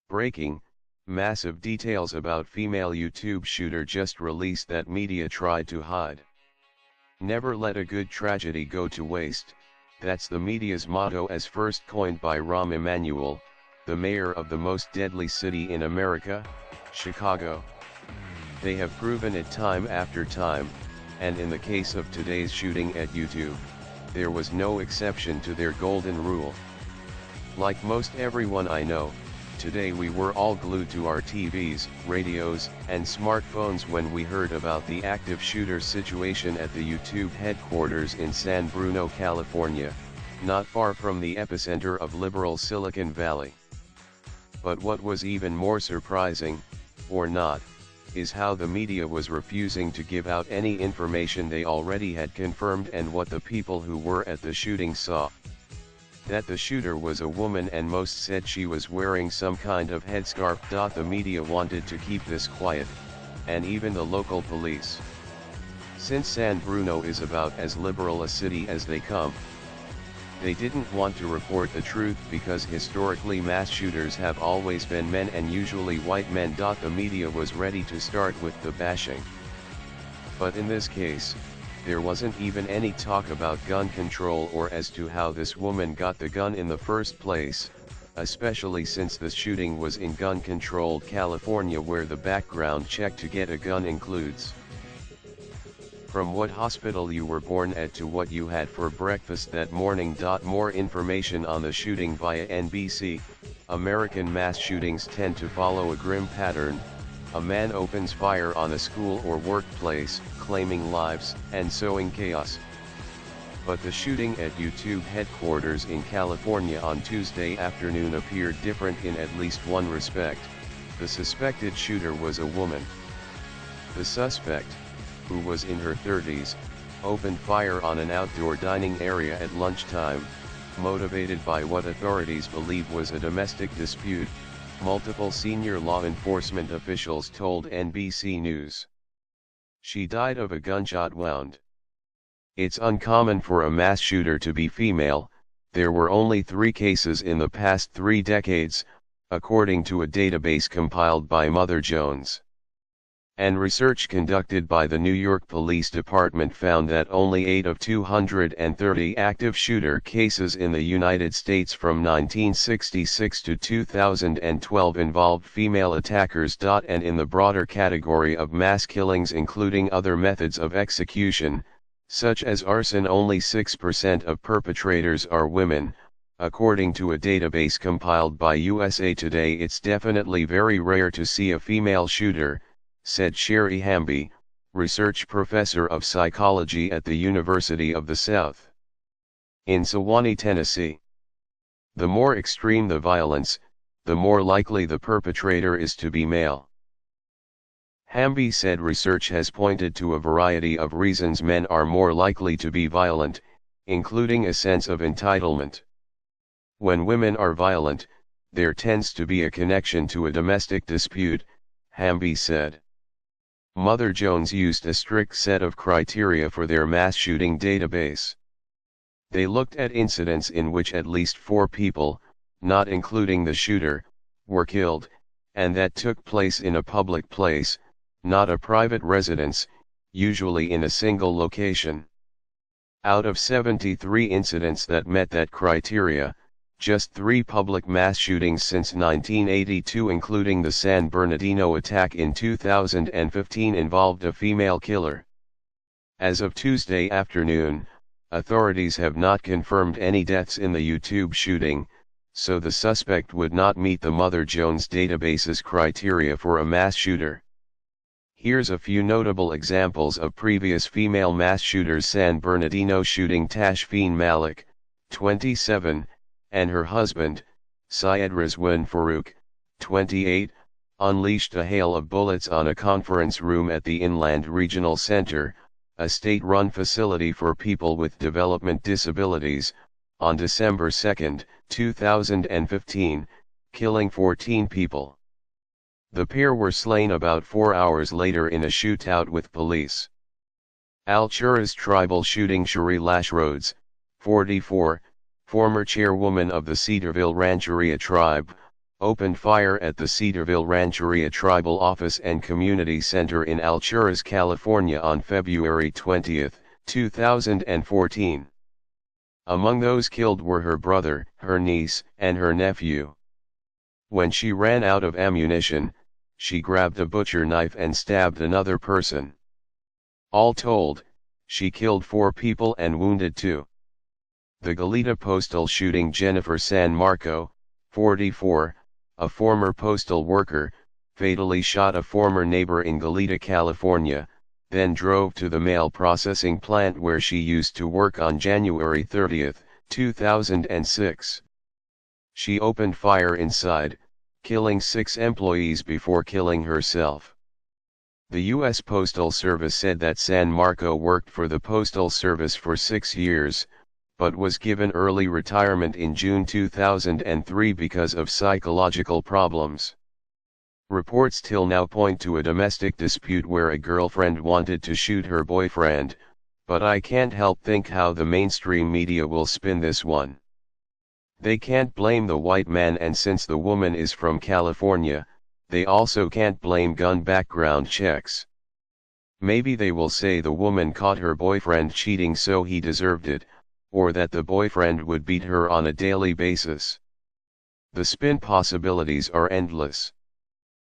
Breaking, massive details about female YouTube shooter just released that media tried to hide. Never let a good tragedy go to waste, that's the media's motto as first coined by Rahm Emanuel, the mayor of the most deadly city in America, Chicago. They have proven it time after time, and in the case of today's shooting at YouTube, there was no exception to their golden rule. Like most everyone I know, today we were all glued to our TVs, radios, and smartphones when we heard about the active shooter situation at the YouTube headquarters in San Bruno, California, not far from the epicenter of liberal Silicon Valley. But what was even more surprising, or not, is how the media was refusing to give out any information they already had confirmed and what the people who were at the shooting saw. That the shooter was a woman and most said she was wearing some kind of headscarf. The media wanted to keep this quiet, and even the local police. Since San Bruno is about as liberal a city as they come, they didn't want to report the truth because historically mass shooters have always been men and usually white men. The media was ready to start with the bashing. But in this case, there wasn't even any talk about gun control or as to how this woman got the gun in the first place, especially since the shooting was in gun-controlled California where the background check to get a gun includes from what hospital you were born at to what you had for breakfast that morning. More information on the shooting via NBC. American mass shootings tend to follow a grim pattern. A man opens fire on a school or workplace, claiming lives and sowing chaos. But the shooting at YouTube headquarters in California on Tuesday afternoon appeared different in at least one respect. The suspected shooter was a woman. The suspect, who was in her 30s, opened fire on an outdoor dining area at lunchtime, motivated by what authorities believe was a domestic dispute, multiple senior law enforcement officials told NBC News. She died of a gunshot wound. It's uncommon for a mass shooter to be female. There were only 3 cases in the past 3 decades, according to a database compiled by Mother Jones. And research conducted by the New York Police Department found that only 8 of 230 active shooter cases in the United States from 1966 to 2012 involved female attackers. And in the broader category of mass killings including other methods of execution, such as arson, only 6% of perpetrators are women, according to a database compiled by USA Today. It's definitely very rare to see a female shooter, said Sherry Hamby, research professor of psychology at the University of the South in Sewanee, Tennessee. The more extreme the violence, the more likely the perpetrator is to be male. Hamby said research has pointed to a variety of reasons men are more likely to be violent, including a sense of entitlement. When women are violent, there tends to be a connection to a domestic dispute, Hamby said. Mother Jones used a strict set of criteria for their mass shooting database. They looked at incidents in which at least 4 people, not including the shooter, were killed, and that took place in a public place, not a private residence, usually in a single location. Out of 73 incidents that met that criteria, just 3 public mass shootings since 1982, including the San Bernardino attack in 2015, involved a female killer. As of Tuesday afternoon, authorities have not confirmed any deaths in the YouTube shooting, so the suspect would not meet the Mother Jones database's criteria for a mass shooter. Here's a few notable examples of previous female mass shooters. San Bernardino shooting: Tashfeen Malik, 27, and her husband, Syed Rizwan Farouk, 28, unleashed a hail of bullets on a conference room at the Inland Regional Center, a state-run facility for people with development disabilities, on December 2, 2015, killing 14 people. The pair were slain about 4 hours later in a shootout with police. Al-Chura's tribal shooting: Shari Lash Rhodes, 44, former chairwoman of the Cedarville Rancheria tribe, opened fire at the Cedarville Rancheria Tribal Office and Community Center in Alturas, California on February 20, 2014. Among those killed were her brother, her niece, and her nephew. When she ran out of ammunition, she grabbed a butcher knife and stabbed another person. All told, she killed 4 people and wounded 2. The Goleta postal shooting. Jennifer San Marco, 44, a former postal worker, fatally shot a former neighbor in Goleta, California, then drove to the mail processing plant where she used to work on January 30, 2006. She opened fire inside, killing 6 employees before killing herself. The U.S. Postal Service said that San Marco worked for the Postal Service for 6 years, but was given early retirement in June 2003 because of psychological problems. Reports till now point to a domestic dispute where a girlfriend wanted to shoot her boyfriend, but I can't help think how the mainstream media will spin this one. They can't blame the white man, and since the woman is from California, they also can't blame gun background checks. Maybe they will say the woman caught her boyfriend cheating so he deserved it, or that the boyfriend would beat her on a daily basis. The spin possibilities are endless.